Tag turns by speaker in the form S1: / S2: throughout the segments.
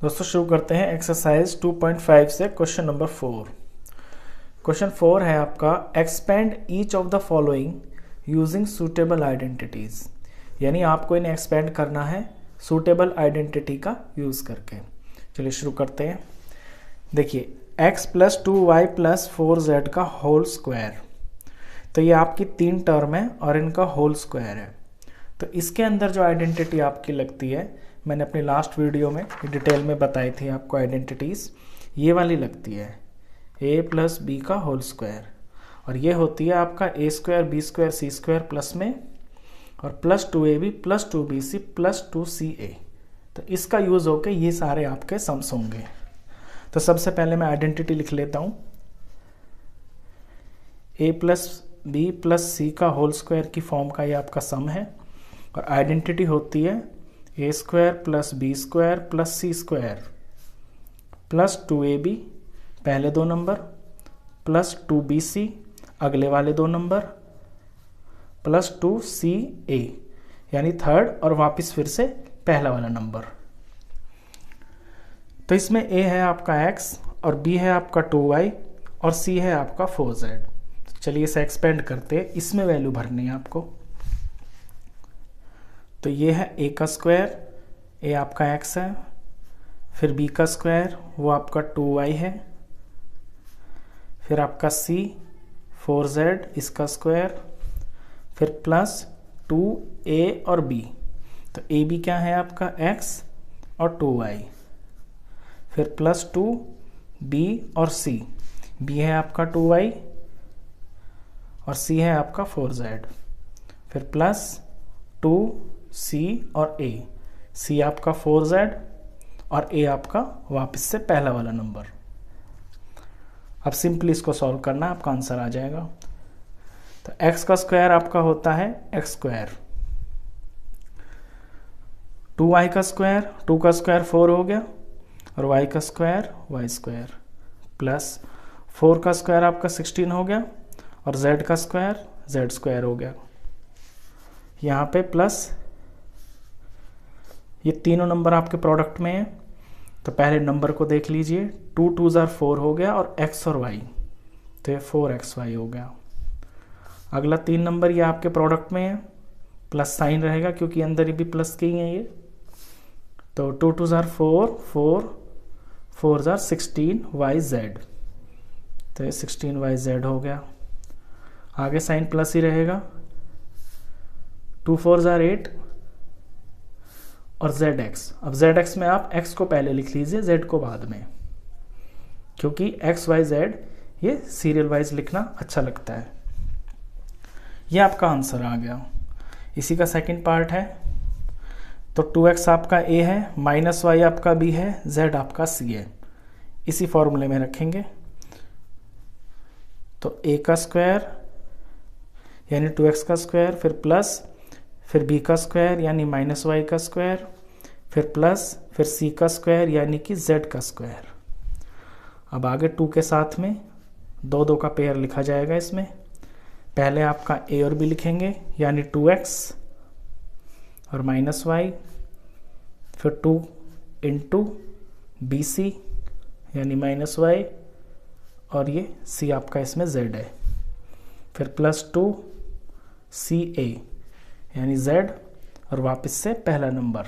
S1: दोस्तों शुरू करते हैं एक्सरसाइज 2.5 से क्वेश्चन नंबर 4। क्वेश्चन 4 है आपका expand each of the following using suitable identities, यानी आपको इन्हें एक्सपेंड करना है सूटेबल आइडेंटिटी का यूज करके। चलिए शुरू करते हैं। देखिए x + 2y + 4z का होल स्क्वायर, तो ये आपकी 3 टर्म है और इनका होल स्क्वायर है। तो इसके अंदर जो आइडेंटिटी आपकी लगती है, मैंने अपनी लास्ट वीडियो में डिटेल में बताई थी आपको आइडेंटिटीज़, ये वाली लगती है a + b का होल स्क्वायर, और ये होती है आपका a² b² c² प्लस में और +2ab + 2bc + 2ca। तो इसका यूज़ होके ये सारे आपके सम्स होंगे। तो सबसे पहले मैं आइडेंटिटी लिख लेता हूँ। a + b + c का होल स्क्वायर की फॉर्म का ये आपका सम है, और आइडेंटिटी होती है a² + b² + c² + 2ab पहले 2 नंबर + 2bc अगले वाले 2 नंबर + 2ca, यानी थर्ड और वापस फिर से पहला वाला नंबर। तो इसमें a है आपका x और b है आपका 2y और c है आपका 4z। चलिए इसे एक्सपेंड करते हैं, इसमें वैल्यू भरनी है आपको। तो ये है a का स्क्वायर, a आपका x है, फिर b का स्क्वायर वो आपका 2y है, फिर आपका c 4z इसका स्क्वायर, फिर प्लस 2a और b। तो a b क्या है आपका x और 2y, फिर प्लस 2b और c, b है आपका 2y और c है आपका 4z, फिर प्लस 2c और a, c आपका 4z और a आपका वापस से पहला वाला नंबर। अब सिंपली इसको सॉल्व करना, आपका आंसर आ जाएगा। तो x का स्क्वायर आपका होता है x², 2y का स्क्वायर 2 का स्क्वायर 4 हो गया, और y का स्क्वायर y² प्लस 4 का स्क्वायर आपका 16 हो गया, और z का स्क्वायर z² हो गया। यहाँ पे प्लस ये तीनों नंबर आपके प्रोडक्ट में है, तो पहले नंबर को देख लीजिए, 2 2 4 हो गया और x और y, तो ये 4xy हो गया। अगला 3 नंबर ये आपके प्रोडक्ट में है, प्लस साइन रहेगा क्योंकि अंदर ही भी प्लस के ही है ये, तो 2 2 4 4 4 16yz, तो ये 16yz हो गया। आगे साइन प्लस ही रहेगा, 2 4 8 और zx। अब zx में आप x को पहले लिख लीजिए, z को बाद में, क्योंकि x y z ये सीरियल वाइज लिखना अच्छा लगता है। ये आपका आंसर आ गया। इसी का सेकंड पार्ट है, तो 2x आपका a है, -y आपका b है, z आपका c है। इसी फॉर्मूले में रखेंगे, तो a का स्क्वायर यानी 2x का स्क्वायर, फिर प्लस, फिर b का स्क्वायर यानी -y का स्क्वायर, फिर प्लस, फिर c का स्क्वायर यानी कि z का स्क्वायर। अब आगे 2 के साथ में 2 2 का पेयर लिखा जाएगा। इसमें पहले आपका a और b लिखेंगे, यानी 2x और -y, फिर 2 × bc यानी -y, और ये c आपका इसमें z है, फिर प्लस 2ca यानी z, और वापस से पहला नंबर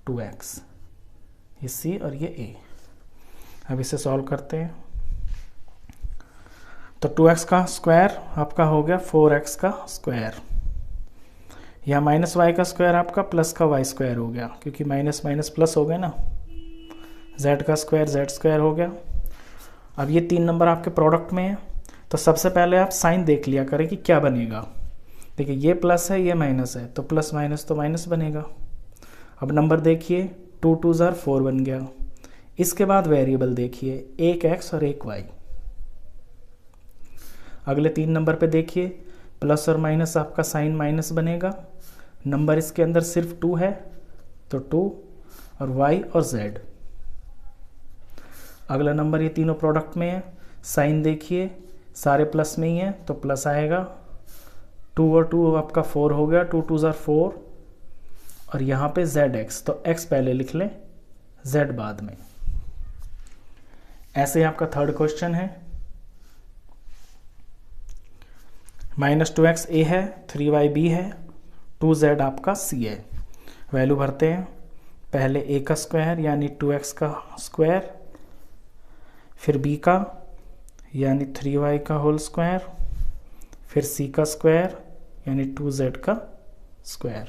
S1: 2x, ये c और ये a। अब इसे सॉल्व करते हैं। तो 2x का स्क्वायर आपका हो गया 4x का स्क्वायर, यहाँ -y का स्क्वायर आपका प्लस का y² हो गया, क्योंकि माइनस माइनस प्लस हो गया ना। z का स्क्वायर z² हो गया। अब ये 3 नंबर आपके प्रोडक्ट में है, तो सबसे पहले आप साइन देख लिया करें कि क्या बनेगा। देखिए ये प्लस है, ये माइनस है, तो प्लस माइनस तो माइनस बनेगा। अब नंबर देखिए, 2 2 4 बन गया। इसके बाद वेरिएबल देखिए, एक x और एक y। अगले 3 नंबर पे देखिए, प्लस और माइनस आपका साइन माइनस बनेगा। नंबर इसके अंदर सिर्फ 2 है, तो 2 और y और z। अगला नंबर ये तीनों प्रोडक्ट में है, साइन देखिए सारे प्लस में ही है, तो प्लस आएगा। 2 और 2 आपका 4 हो गया, 2 2 4, और यहाँ पे zx, तो x पहले लिख लें, z बाद में। ऐसे ही आपका थर्ड क्वेश्चन है, -2x a है, 3y b है, 2z आपका c है। वैल्यू भरते हैं, पहले a का स्क्वायर यानी 2x का स्क्वायर, फिर b का यानी 3y का होल स्क्वायर, फिर c का स्क्वायर यानी 2z का स्क्वायर,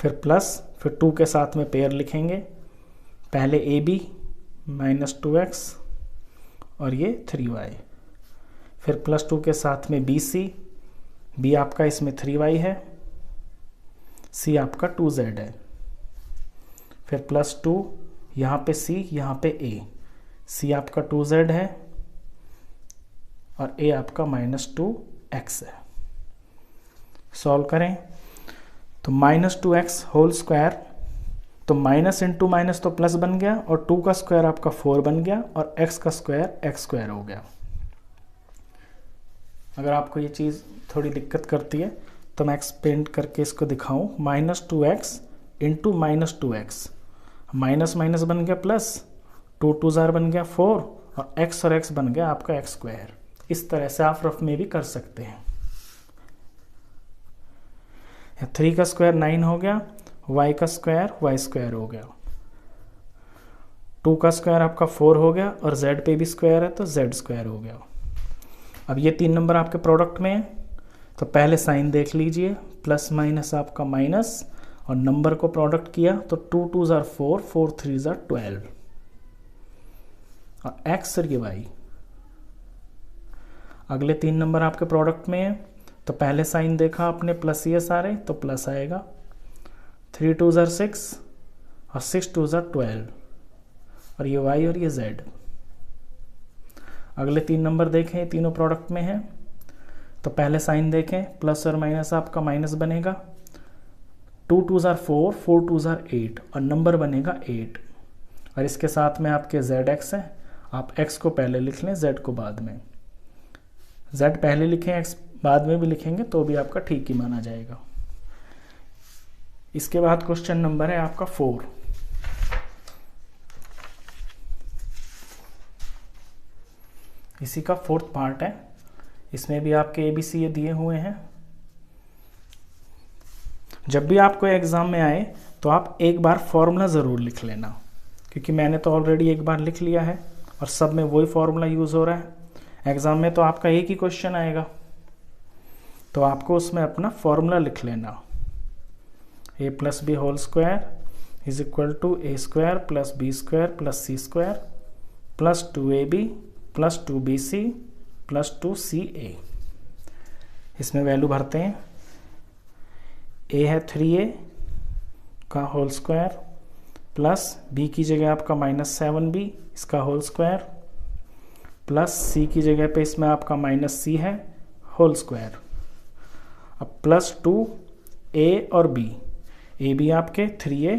S1: फिर प्लस, फिर 2 के साथ में पेयर लिखेंगे, पहले ab -2x और ये 3y, फिर +2 के साथ में bc, b आपका इसमें 3y है, c आपका 2z है, फिर +2 यहाँ पे c, यहाँ पे a, c आपका 2z है और a आपका -2x है। सॉल्व करें तो -2x होल स्क्वायर, तो माइनस इंटू माइनस तो प्लस बन गया और 2 का स्क्वायर आपका 4 बन गया और x का स्क्वायर x स्क्वायर हो गया। अगर आपको ये चीज़ थोड़ी दिक्कत करती है तो मैं एक्सपेंड करके इसको दिखाऊं, -2x into -2x, minus minus बन गया प्लस, 2 2 जार बन गया 4 और x बन गया आपका x स्क्वायर। इस तरह से आप रफ में भी कर सकते हैं। 3 का स्क्वायर 9 हो गया, y का स्क्वायर y स्क्वायर हो गया, 2 का स्क्वायर आपका 4 हो गया और z पे भी स्क्वायर है तो z स्क्वायर हो गया। अब ये 3 नंबर आपके प्रोडक्ट में है तो पहले साइन देख लीजिए, प्लस माइनस आपका माइनस और नंबर को प्रोडक्ट किया तो 2 2 जार 4, 4 3 जार 12 और x और ये y। अगले 3 नंबर आपके प्रोडक्ट में है तो पहले साइन देखा आपने प्लस ये सारे तो प्लस आएगा, 3 2 जार 6 और 6 2 जार 12 और ये y और ये z। अगले 3 नंबर देखें, तीनों प्रोडक्ट में है तो पहले साइन देखें, प्लस और माइनस आपका माइनस बनेगा, 2 2 जार 4, 4 2 जार 8 और नंबर बनेगा 8 और इसके साथ में आपके zx है। आप x को पहले लिख लें, z को बाद में, z पहले लिखें x बाद में भी लिखेंगे तो भी आपका ठीक ही माना जाएगा। इसके बाद क्वेश्चन नंबर है आपका 4। इसी का 4th पार्ट है, इसमें भी आपके ABC ये दिए हुए हैं। जब भी आपको एग्जाम में आए तो आप एक बार फॉर्मूला ज़रूर लिख लेना, क्योंकि मैंने तो ऑलरेडी एक बार लिख लिया है और सब में वही फॉर्मूला यूज़ हो रहा है। एग्ज़ाम में तो आपका एक ही क्वेश्चन आएगा तो आपको उसमें अपना फॉर्मूला लिख लेना, a + b whole square is equal to a square plus b square plus c square plus 2ab plus 2bc plus 2ca। इसमें वैल्यू भरते हैं, a है 3a का होल स्क्वायर प्लस b की जगह आपका -7b इसका होल स्क्वायर प्लस c की जगह पे इसमें आपका -c है होल स्क्वायर। अब प्लस 2a और b, a b आपके 3a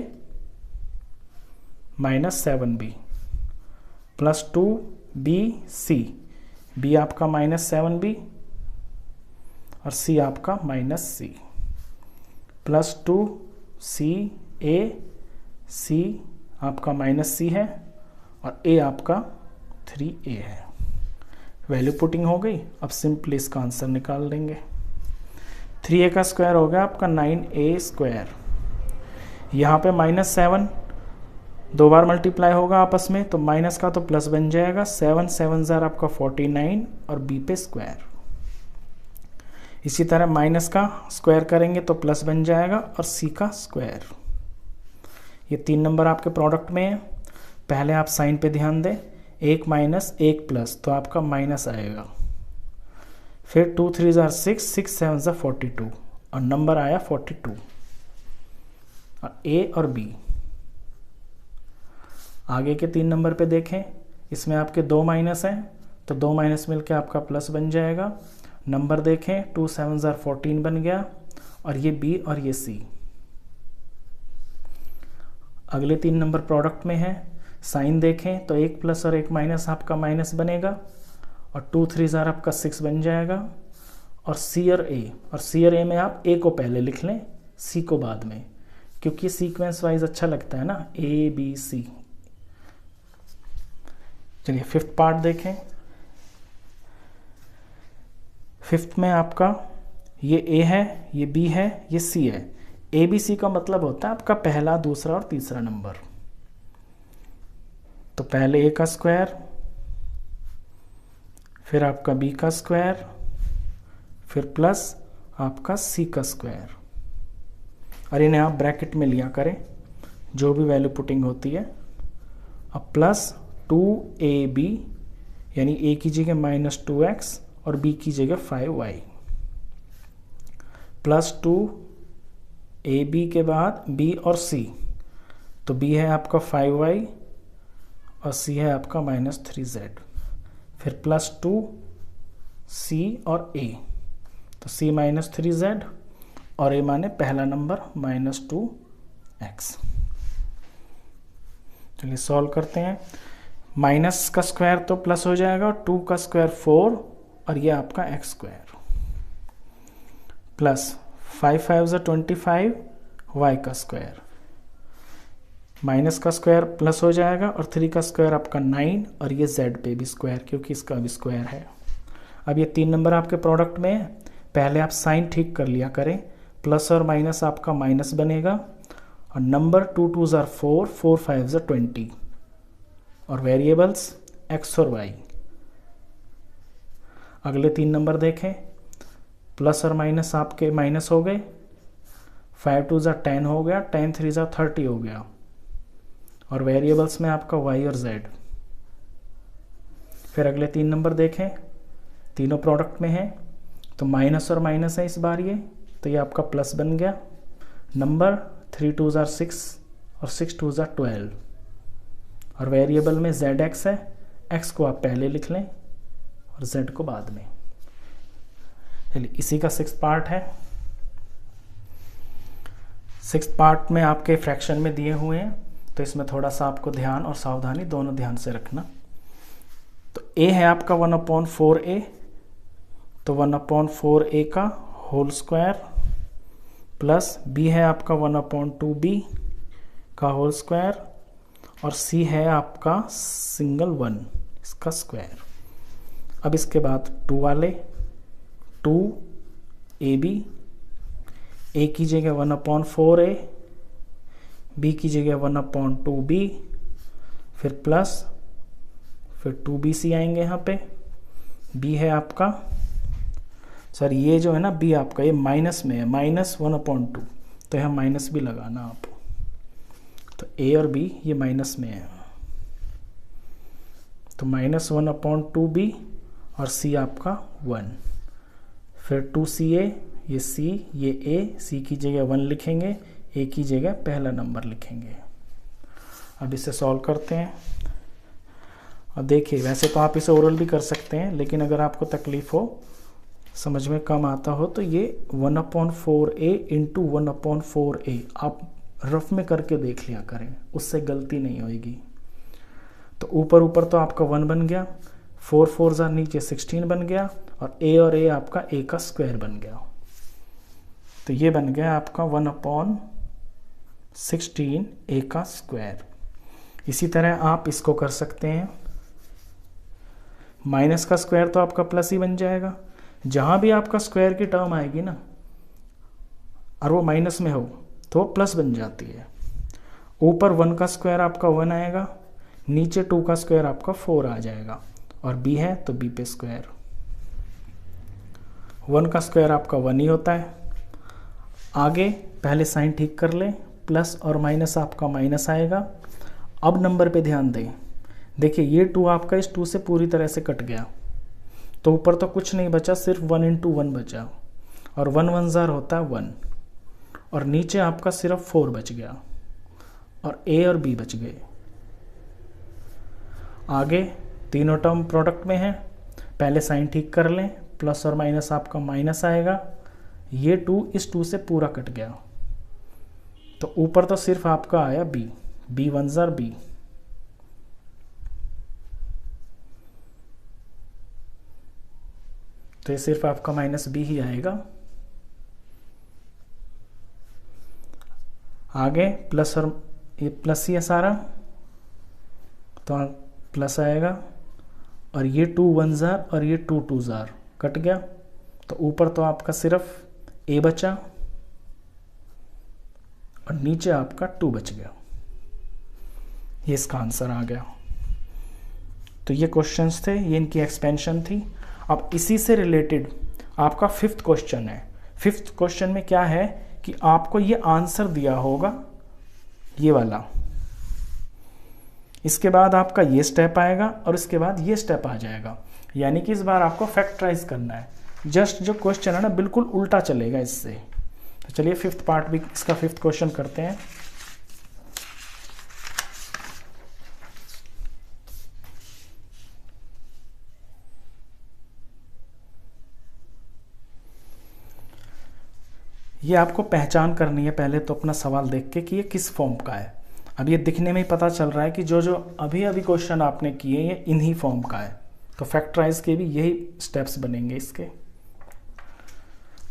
S1: -7b plus 2bc, b आपका -7b और c आपका -c प्लस 2ca, c आपका -c है और a आपका 3a है। वैल्यू पुटिंग हो गई। अब सिंपली इसका आंसर निकाल देंगे। 3a का स्क्वायर हो गया आपका 9a स्क्वायर, यहाँ पे -7 दो बार मल्टीप्लाई होगा आपस में तो माइनस का तो प्लस बन जाएगा, 7 7 जार आपका 49 और b पे स्क्वायर। इसी तरह माइनस का स्क्वायर करेंगे तो प्लस बन जाएगा और c का स्क्वायर। ये 3 नंबर आपके प्रोडक्ट में है। पहले आप साइन पे ध्यान दें, 1 माइनस 1 प्लस तो आपका माइनस आएगा, फिर 2 3 जार 6, 6 7 जार 42 और नंबर आया 42 और a और b। आगे के 3 नंबर पे देखें, इसमें आपके 2 माइनस हैं तो 2 माइनस मिलके आपका प्लस बन जाएगा। नंबर देखें 2 7 जार 14 बन गया और ये b और ये c। अगले 3 नंबर प्रोडक्ट में है, साइन देखें तो 1 प्लस और 1 माइनस आपका माइनस बनेगा और 2 3 जार आपका 6 बन जाएगा और c और a में आप a को पहले लिख लें c को बाद में, क्योंकि सीक्वेंस वाइज अच्छा लगता है ना, ए बी सी। चलिए फिफ्थ पार्ट देखें। फिफ्थ में आपका ये ए है, ये बी है, ये सी है। ए बी सी का मतलब होता है आपका पहला, दूसरा और तीसरा नंबर। तो पहले ए का स्क्वायर, फिर आपका बी का स्क्वायर, फिर प्लस आपका सी का स्क्वायर, और इन्हें आप ब्रैकेट में लिया करें जो भी वैल्यू पुटिंग होती है। अब प्लस 2ab, यानी ए की जगह -2x और बी की जगह 5y, प्लस 2ab के बाद b और c, तो b है आपका 5y और c है आपका -3z, फिर प्लस 2c और a, तो c -3z और a माने पहला नंबर -2x। चलिए सॉल्व करते हैं। माइनस का स्क्वायर तो प्लस हो जाएगा, 2 का स्क्वायर 4 और ये आपका x स्क्वायर, प्लस 5 5 25 y का स्क्वायर, माइनस का स्क्वायर प्लस हो जाएगा और 3 का स्क्वायर आपका 9 और ये z पे भी स्क्वायर क्योंकि इसका भी स्क्वायर है। अब ये 3 नंबर आपके प्रोडक्ट में है, पहले आप साइन ठीक कर लिया करें, प्लस और माइनस आपका माइनस बनेगा और नंबर 2 2 ज़ार 4, 4 5 ज़ार 20 और वेरिएबल्स x और y। अगले 3 नंबर देखें, प्लस और माइनस आपके माइनस हो गए, 5 2 ज़ार 10 हो गया, 10 3 ज़ार 30 हो गया और वेरिएबल्स में आपका y और z। फिर अगले 3 नंबर देखें, तीनों प्रोडक्ट में है तो माइनस और माइनस है इस बार ये, तो ये आपका प्लस बन गया। नंबर 3 2 ज़ार 6 और 6 2 ज़ार 12 और वेरिएबल में zx है, x को आप पहले लिख लें और z को बाद में। चलिए इसी का 6th पार्ट है। 6th पार्ट में आपके फ्रैक्शन में दिए हुए हैं, तो इसमें थोड़ा सा आपको ध्यान और सावधानी दोनों ध्यान से रखना। तो a है आपका 1/4a, तो 1/4a का होल स्क्वायर, प्लस b है आपका 1/2b का होल स्क्वायर और c है आपका सिंगल 1 इसका स्क्वायर। अब इसके बाद 2 वाले, 2ab, a की जगह 1/4a, b की जगह 1/2b, फिर प्लस, फिर 2bc आएंगे यहाँ पे। b है आपका, सर ये जो है ना b आपका ये माइनस में है, -1/2, तो यहाँ माइनस भी लगाना आप, तो a और b ये माइनस में है, तो -1/2b और c आपका 1, फिर 2ca, ये c, ये a, c की जगह 1 लिखेंगे, a की जगह पहला नंबर लिखेंगे। अब इसे सॉल्व करते हैं और देखिए, वैसे तो आप इसे ओरल भी कर सकते हैं, लेकिन अगर आपको तकलीफ हो, समझ में कम आता हो, तो ये 1/4a इंटू 1/4a आप रफ में करके देख लिया करें, उससे गलती नहीं होगी। तो ऊपर ऊपर तो आपका 1 बन गया, 4 4 ज़ार नीचे 16 बन गया और a और a आपका a का स्क्वायर बन गया, तो ये बन गया आपका 1/16 a का स्क्वायर। इसी तरह आप इसको कर सकते हैं, माइनस का स्क्वायर तो आपका प्लस ही बन जाएगा, जहां भी आपका स्क्वायर की टर्म आएगी ना और वो माइनस में हो तो प्लस बन जाती है। ऊपर 1 का स्क्वायर आपका 1 आएगा, नीचे 2 का स्क्वायर आपका 4 आ जाएगा और b है तो b पे स्क्वायर। 1 का स्क्वायर आपका 1 ही होता है। आगे पहले साइन ठीक कर लें, प्लस और माइनस आपका माइनस आएगा। अब नंबर पे ध्यान दें, देखिए ये 2 आपका इस 2 से पूरी तरह से कट गया, तो ऊपर तो कुछ नहीं बचा, सिर्फ 1 इंटू 1 बचा और 1 1 ज़ार होता है 1 और नीचे आपका सिर्फ 4 बच गया और a और b बच गए। आगे तीनों टर्म प्रोडक्ट में है, पहले साइन ठीक कर लें, प्लस और माइनस आपका माइनस आएगा, ये 2 इस 2 से पूरा कट गया, तो ऊपर तो सिर्फ आपका आया b, b 1 ज़ार b, तो ये सिर्फ आपका -b ही आएगा। आगे प्लस और ये प्लस ही है सारा, तो प्लस आएगा, और ये 2 1 जार और ये 2 2 जार कट गया, तो ऊपर तो आपका सिर्फ ए बचा और नीचे आपका 2 बच गया। ये इसका आंसर आ गया। तो ये क्वेश्चंस थे, ये इनकी एक्सपेंशन थी। अब इसी से रिलेटेड आपका 5th क्वेश्चन है। 5th क्वेश्चन में क्या है कि आपको ये आंसर दिया होगा, ये वाला, इसके बाद आपका ये स्टेप आएगा और इसके बाद ये स्टेप आ जाएगा। यानी कि इस बार आपको फैक्टराइज करना है। जस्ट जो क्वेश्चन है ना बिल्कुल उल्टा चलेगा इससे। तो चलिए 5th पार्ट भी इसका 5th क्वेश्चन करते हैं। ये आपको पहचान करनी है पहले तो अपना सवाल देख के कि ये किस फॉर्म का है। अब ये दिखने में ही पता चल रहा है कि जो जो अभी अभी क्वेश्चन आपने किए ये इन्हीं फॉर्म का है। तो फैक्टराइज के भी यही स्टेप्स बनेंगे इसके।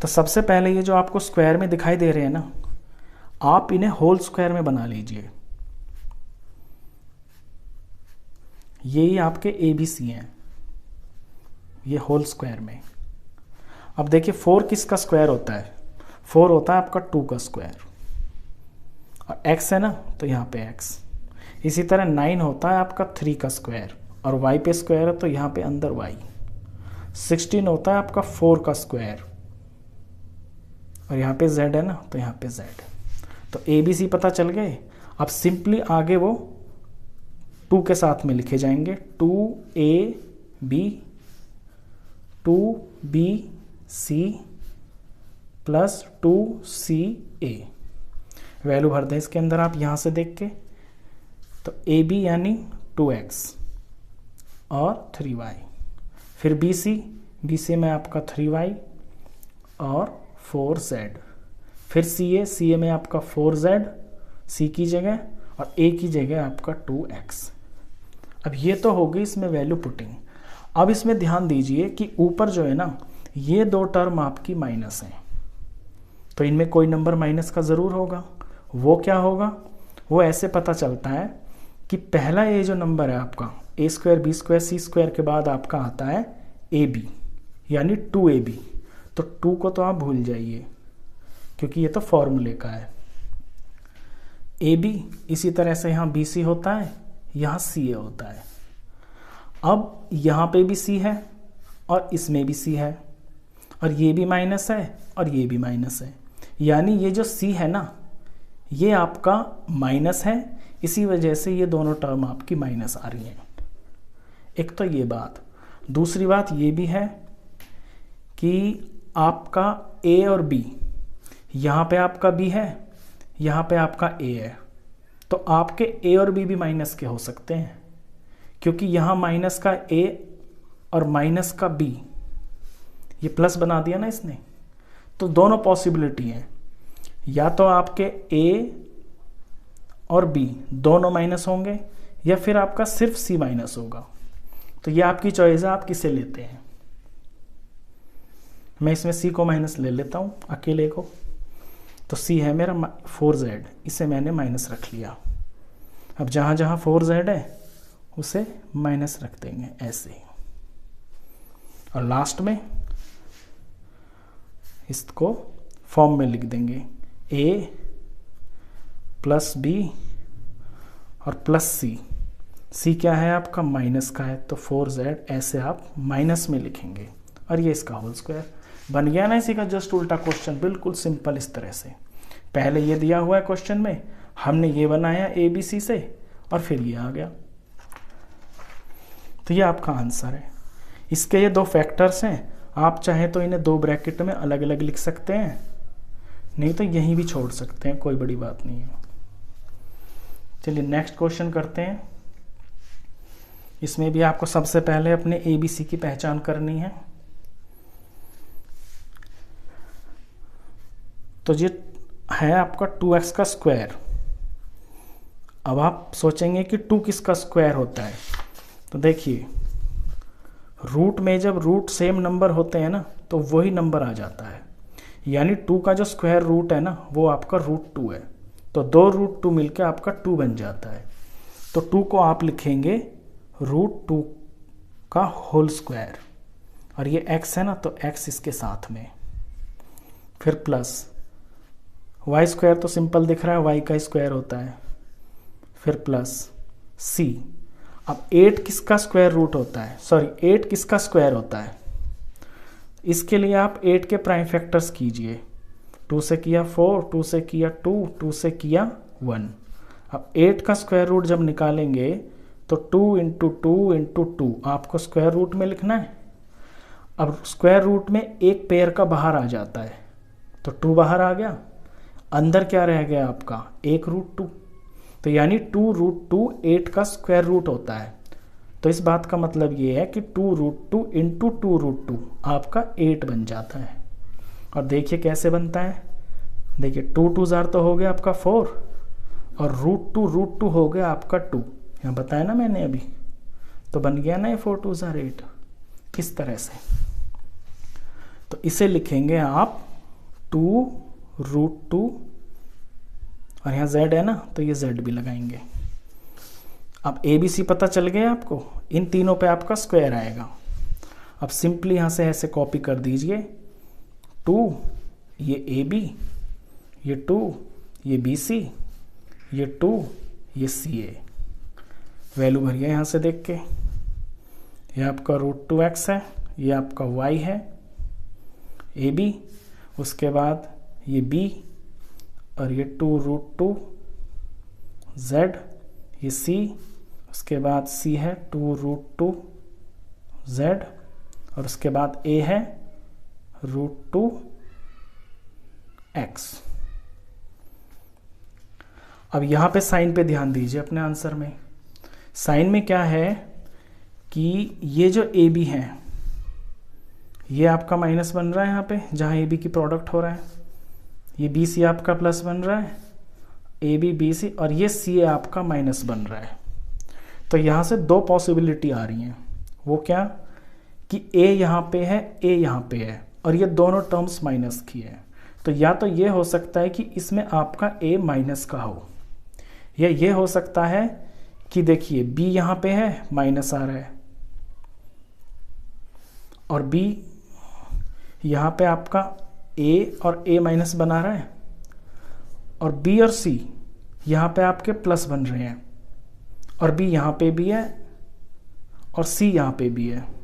S1: तो सबसे पहले ये जो आपको स्क्वायर में दिखाई दे रहे हैं ना, आप इन्हें होल स्क्वायर में बना लीजिए। यही आपके ABC हैं, ये होल स्क्वायर में। अब देखिए 4 किसका स्क्वायर होता है? 4 होता है आपका 2 का स्क्वायर, और x है ना तो यहाँ पे x। इसी तरह 9 होता है आपका 3 का स्क्वायर, और y पे स्क्वायर है तो यहाँ पे अंदर y। 16 होता है आपका 4 का स्क्वायर, और यहाँ पे z है ना तो यहाँ पे z। तो ABC पता चल गए। अब सिंपली आगे वो 2 के साथ में लिखे जाएंगे, 2AB 2BC plus 2CA। Value भर दें इसके अंदर आप यहाँ से देख के। तो AB यानी 2x और 3y, फिर BC में आपका 3y और 4z, फिर CA में आपका 4z C की जगह, और A की जगह आपका 2x। अब ये तो हो गई इसमें वैल्यू पुटिंग। अब इसमें ध्यान दीजिए कि ऊपर जो है ना ये 2 टर्म आपकी माइनस हैं, तो इनमें कोई नंबर माइनस का ज़रूर होगा। वो क्या होगा? वो ऐसे पता चलता है कि पहला ये जो नंबर है आपका a square b square c square के बाद आपका आता है ab यानी 2ab। तो 2 को तो आप भूल जाइए क्योंकि ये तो फॉर्मूले का है। ab इसी तरह से यहाँ bc होता है, यहाँ ca होता है। अब यहाँ पे भी c है और इसमें भी c है, और ये भी माइनस है और ये भी माइनस है। यानी ये जो c है ना ये आपका माइनस है, इसी वजह से ये दोनों टर्म आपकी माइनस आ रही हैं। एक तो ये बात। दूसरी बात ये भी है कि आपका a और b, यहाँ पे आपका b है, यहाँ पे आपका a है, तो आपके a और b भी माइनस के हो सकते हैं क्योंकि यहाँ माइनस का a और माइनस का b, ये प्लस बना दिया ना इसने। तो दोनों पॉसिबिलिटी हैं, या तो आपके a और b दोनों माइनस होंगे या फिर आपका सिर्फ c माइनस होगा। तो ये आपकी चॉइस है, आप किसे लेते हैं। मैं इसमें c को माइनस ले लेता हूँ अकेले को। तो c है मेरा 4z, इसे मैंने माइनस रख लिया। अब जहाँ जहाँ 4z है उसे माइनस रख देंगे ऐसे ही, और लास्ट में इसको फॉर्म में लिख देंगे a प्लस b और प्लस c क्या है आपका माइनस का है, तो 4z ऐसे आप माइनस में लिखेंगे, और ये इसका होल स्क्वायर बन गया ना। इसी का जस्ट उल्टा क्वेश्चन, बिल्कुल सिंपल इस तरह से। पहले ये दिया हुआ है क्वेश्चन में, हमने ये बनाया ABC से और फिर ये आ गया। तो ये आपका आंसर है। इसके ये 2 फैक्टर्स हैं, आप चाहे तो इन्हें 2 ब्रैकेट में अलग अलग लिख सकते हैं, नहीं तो यहीं भी छोड़ सकते हैं, कोई बड़ी बात नहीं है। चलिए नेक्स्ट क्वेश्चन करते हैं। इसमें भी आपको सबसे पहले अपने ABC की पहचान करनी है। तो ये है आपका 2x का स्क्वायर। अब आप सोचेंगे कि 2 किसका स्क्वायर होता है, तो देखिए रूट में जब रूट सेम नंबर होते हैं ना तो वही नंबर आ जाता है। यानी 2 का जो स्क्वायर रूट है ना वो आपका √2 है। तो 2√2 मिलके आपका 2 बन जाता है। तो 2 को आप लिखेंगे √2 का होल स्क्वायर, और ये x है ना, तो x इसके साथ में, फिर प्लस y स्क्वायर तो सिंपल दिख रहा है, y का स्क्वायर होता है, फिर प्लस c। अब 8 किसका स्क्वायर रूट होता है, सॉरी 8 किसका स्क्वायर होता है, इसके लिए आप 8 के प्राइम फैक्टर्स कीजिए। 2 से किया 4, 2 से किया 2, 2 से किया 1। अब 8 का स्क्वायर रूट जब निकालेंगे तो 2 इंटू 2 इंटू 2 आपको स्क्वायर रूट में लिखना है। अब स्क्वायर रूट में एक पेयर का बाहर आ जाता है, तो 2 बाहर आ गया, अंदर क्या रह गया आपका 1√2। तो यानी 2√2 8 का स्क्वायर रूट होता है। तो इस बात का मतलब ये है कि 2√2 इंटू 2√2 आपका 8 बन जाता है। और देखिए कैसे बनता है, देखिए 2 2 जार तो हो गया आपका 4, और √2 हो गया आपका 2, यहाँ बताया ना मैंने अभी, तो बन गया ना ये 4 2 जार 8। किस तरह से, तो इसे लिखेंगे आप 2√2, और यहाँ z है ना, तो ये z भी लगाएंगे। अब ABC पता चल गया आपको, इन तीनों पे आपका स्क्वायर आएगा। अब सिंपली यहाँ से ऐसे कॉपी कर दीजिए, 2 ये AB, ये 2 ये BC, ये 2 ये CA। वैल्यू भरिए यहाँ से देख के, ये आपका √2x है, ये आपका y है AB, उसके बाद ये B, और ये 2√2 z, ये C, उसके बाद C है 2√2 z, और उसके बाद A है √2 x। अब यहाँ पे साइन पे ध्यान दीजिए अपने आंसर में। साइन में क्या है कि ये जो AB है ये आपका माइनस बन रहा है यहाँ पे, जहाँ AB की प्रोडक्ट हो रहा है। ये BC आपका प्लस बन रहा है, AB BC, और ये CA आपका माइनस बन रहा है। तो यहाँ से दो पॉसिबिलिटी आ रही हैं, वो क्या कि A यहाँ पे है, A यहाँ पे है, और ये दोनों टर्म्स माइनस की है। तो या तो ये हो सकता है कि इसमें आपका A माइनस का हो, या ये हो सकता है कि देखिए B यहाँ पे है, माइनस आ रहा है, और B यहाँ पे आपका A और A माइनस बना रहा है, और B और C यहाँ पे आपके प्लस बन रहे हैं, और B यहाँ पे भी है और C यहाँ पे भी है।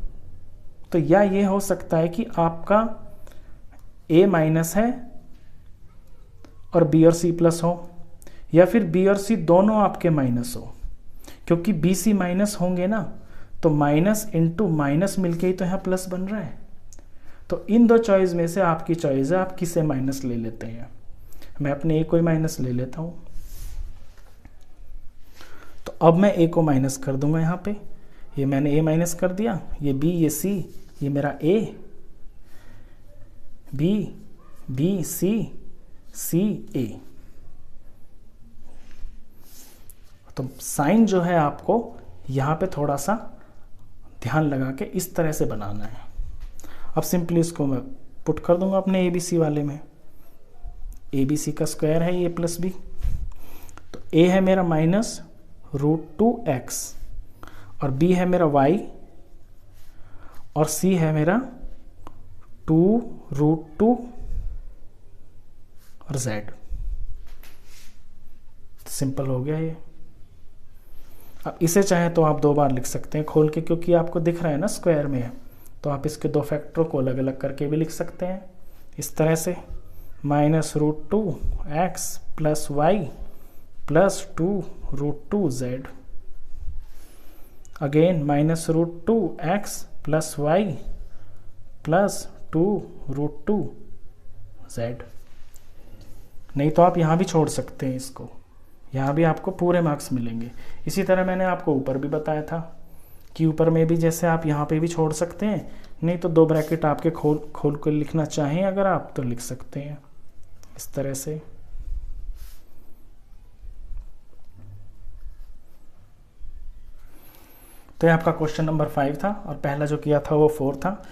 S1: तो या ये हो सकता है कि आपका A माइनस है और B और C प्लस हो, या फिर B और C दोनों आपके माइनस हो, क्योंकि B C माइनस होंगे ना, तो माइनस इंटू माइनस मिलके ही तो यहाँ प्लस बन रहा है। तो इन दो चॉइस में से आपकी चॉइस है, आप किसे माइनस ले लेते हैं। मैं अपने A को ही माइनस ले लेता हूँ। तो अब मैं A को माइनस कर दूंगा यहाँ पे, ये मैंने A माइनस कर दिया, ये B, ये C, ये मेरा A, B, B, C, C, A। तो साइन जो है आपको यहाँ पे थोड़ा सा ध्यान लगा के इस तरह से बनाना है। अब सिंपली इसको मैं पुट कर दूंगा अपने ABC वाले में। ABC का स्क्वायर है ये प्लस B, तो A है मेरा माइनस √2x, और B है मेरा y, और C है मेरा 2√2 और z। सिंपल हो गया ये। अब इसे चाहे तो आप दो बार लिख सकते हैं खोल के, क्योंकि आपको दिख रहा है ना स्क्वायर में है, तो आप इसके दो फैक्टरों को अलग अलग करके भी लिख सकते हैं इस तरह से, -√2x plus y plus 2√2z, again -√2x plus y plus 2√2z। नहीं तो आप यहाँ भी छोड़ सकते हैं इसको, यहाँ भी आपको पूरे मार्क्स मिलेंगे। इसी तरह मैंने आपको ऊपर भी बताया था कि ऊपर में भी जैसे आप यहाँ पे भी छोड़ सकते हैं, नहीं तो दो ब्रैकेट आपके खोल कर लिखना चाहें अगर आप तो लिख सकते हैं इस तरह से। तो ये आपका क्वेश्चन नंबर 5 था, और पहला जो किया था वो 4 था।